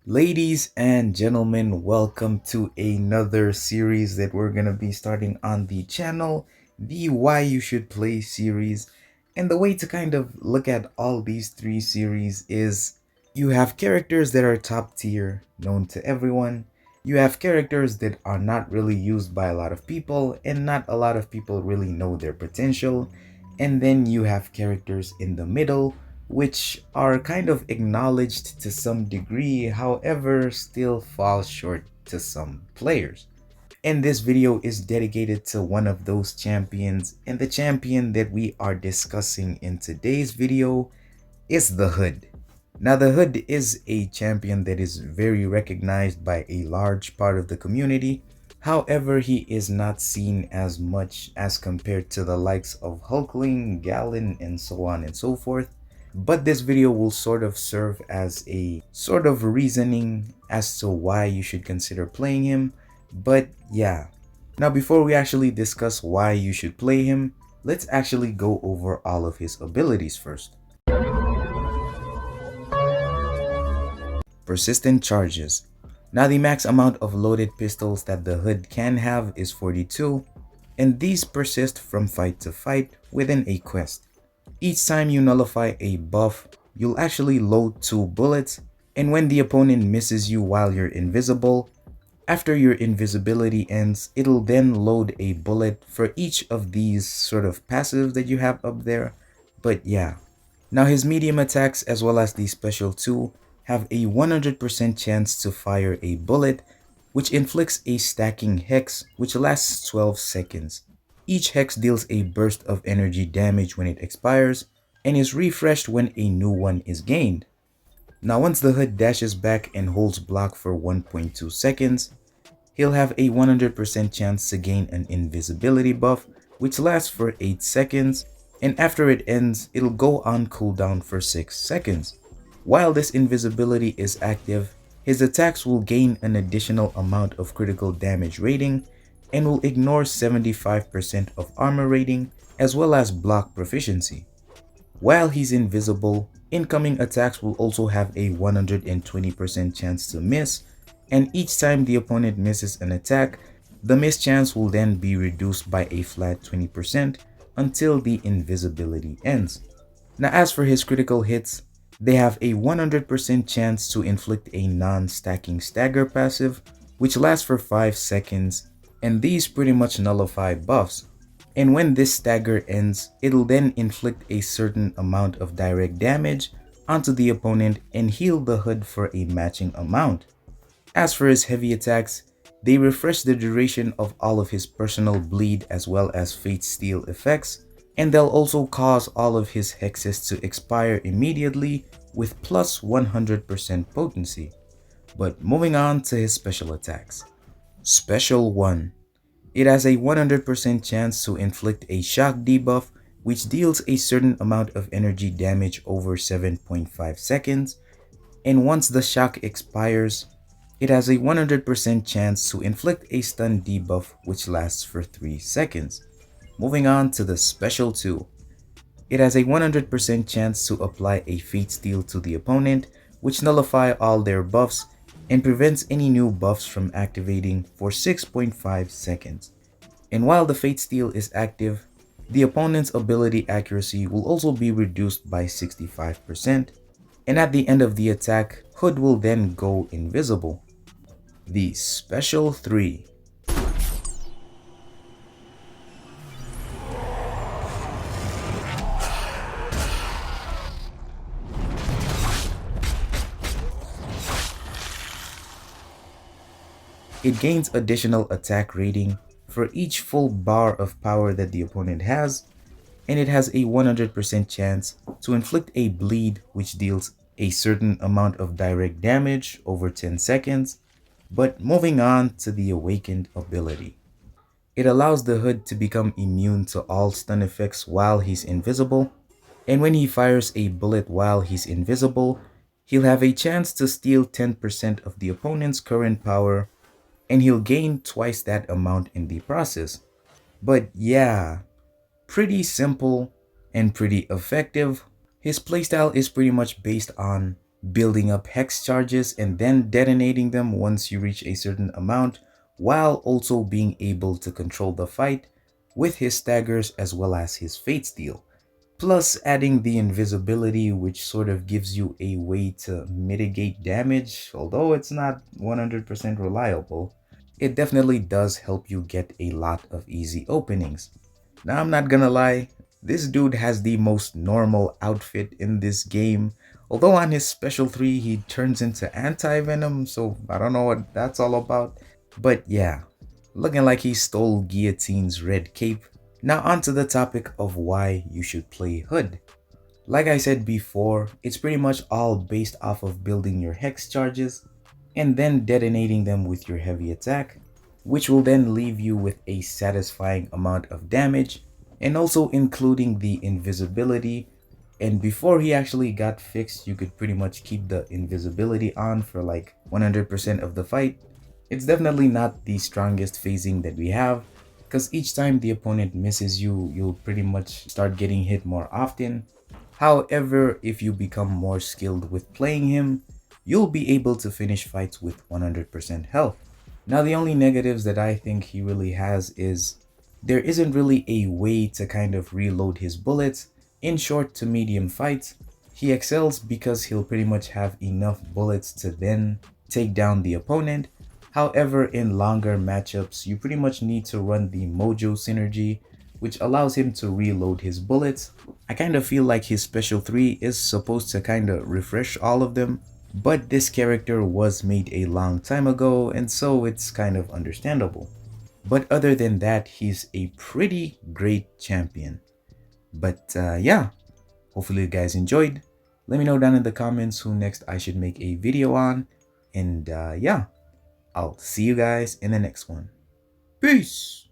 Ladies and gentlemen, welcome to another series that we're going to be starting on the channel, the Why You Should Play series. And the way to kind of look at all these three series is you have characters that are top tier, known to everyone. You have characters that are not really used by a lot of people, and not a lot of people really know their potential. And then you have characters in the middle which are kind of acknowledged to some degree, however, still fall short to some players. And this video is dedicated to one of those champions, and the champion that we are discussing in today's video is the Hood. Now, the Hood is a champion that is very recognized by a large part of the community. However, he is not seen as much as compared to the likes of Hulkling, Gallon, and so on and so forth. But this video will sort of serve as a sort of reasoning as to why you should consider playing him. But yeah. Now, before we actually discuss why you should play him, let's actually go over all of his abilities first. Persistent charges. Now, the max amount of loaded pistols that the Hood can have is 42, and these persist from fight to fight within a quest. Each time you nullify a buff, you'll actually load 2 bullets, and when the opponent misses you while you're invisible, after your invisibility ends, it'll then load a bullet for each of these sort of passives that you have up there. But yeah. Now his medium attacks as well as the special 2 have a 100% chance to fire a bullet, which inflicts a stacking hex which lasts 12 seconds. Each hex deals a burst of energy damage when it expires and is refreshed when a new one is gained. Now once the Hood dashes back and holds block for 1.2 seconds, he'll have a 100% chance to gain an invisibility buff which lasts for 8 seconds, and after it ends, it'll go on cooldown for 6 seconds. While this invisibility is active, his attacks will gain an additional amount of critical damage rating and will ignore 75% of armor rating as well as block proficiency. While he's invisible, incoming attacks will also have a 120% chance to miss, and each time the opponent misses an attack, the miss chance will then be reduced by a flat 20% until the invisibility ends. Now as for his critical hits, they have a 100% chance to inflict a non-stacking stagger passive, which lasts for 5 seconds, and these pretty much nullify buffs. And when this stagger ends, it'll then inflict a certain amount of direct damage onto the opponent and heal the Hood for a matching amount. As for his heavy attacks, they refresh the duration of all of his personal bleed as well as fate steal effects, and they'll also cause all of his hexes to expire immediately with plus 100% potency. But moving on to his special attacks. Special 1. It has a 100% chance to inflict a shock debuff which deals a certain amount of energy damage over 7.5 seconds, and once the shock expires, it has a 100% chance to inflict a stun debuff which lasts for 3 seconds. Moving on to the Special 2. It has a 100% chance to apply a Fate Steal to the opponent, which nullify all their buffs and prevents any new buffs from activating for 6.5 seconds. And while the Fate Steal is active, the opponent's ability accuracy will also be reduced by 65%, and at the end of the attack, Hood will then go invisible. The Special 3. It gains additional attack rating for each full bar of power that the opponent has, and it has a 100% chance to inflict a bleed which deals a certain amount of direct damage over 10 seconds. But moving on to the Awakened ability. It allows the Hood to become immune to all stun effects while he's invisible, and when he fires a bullet while he's invisible, he'll have a chance to steal 10% of the opponent's current power, and he'll gain twice that amount in the process. But yeah, pretty simple and pretty effective. His playstyle is pretty much based on building up hex charges and then detonating them once you reach a certain amount, while also being able to control the fight with his staggers as well as his fate steal. Plus adding the invisibility, which sort of gives you a way to mitigate damage, although it's not 100% reliable. It definitely does help you get a lot of easy openings. Now, I'm not gonna lie, this dude has the most normal outfit in this game. Although on his special 3 he turns into anti-venom, so I don't know what that's all about. But yeah, looking like he stole Guillotine's red cape. Now onto the topic of why you should play Hood. Like I said before, it's pretty much all based off of building your hex charges and then detonating them with your heavy attack, which will then leave you with a satisfying amount of damage, and also including the invisibility. And before he actually got fixed, you could pretty much keep the invisibility on for like 100% of the fight. It's definitely not the strongest phasing that we have, because each time the opponent misses you, you'll pretty much start getting hit more often. However, if you become more skilled with playing him, you'll be able to finish fights with 100% health. Now, the only negatives that I think he really has is there isn't really a way to kind of reload his bullets. In short to medium fights, he excels because he'll pretty much have enough bullets to then take down the opponent. However, in longer matchups, you pretty much need to run the Mojo synergy, which allows him to reload his bullets. I kind of feel like his special 3 is supposed to kind of refresh all of them, but this character was made a long time ago, and so it's kind of understandable. But other than that, he's a pretty great champion. But yeah, hopefully you guys enjoyed. Let me know down in the comments who next I should make a video on. And yeah, I'll see you guys in the next one. Peace!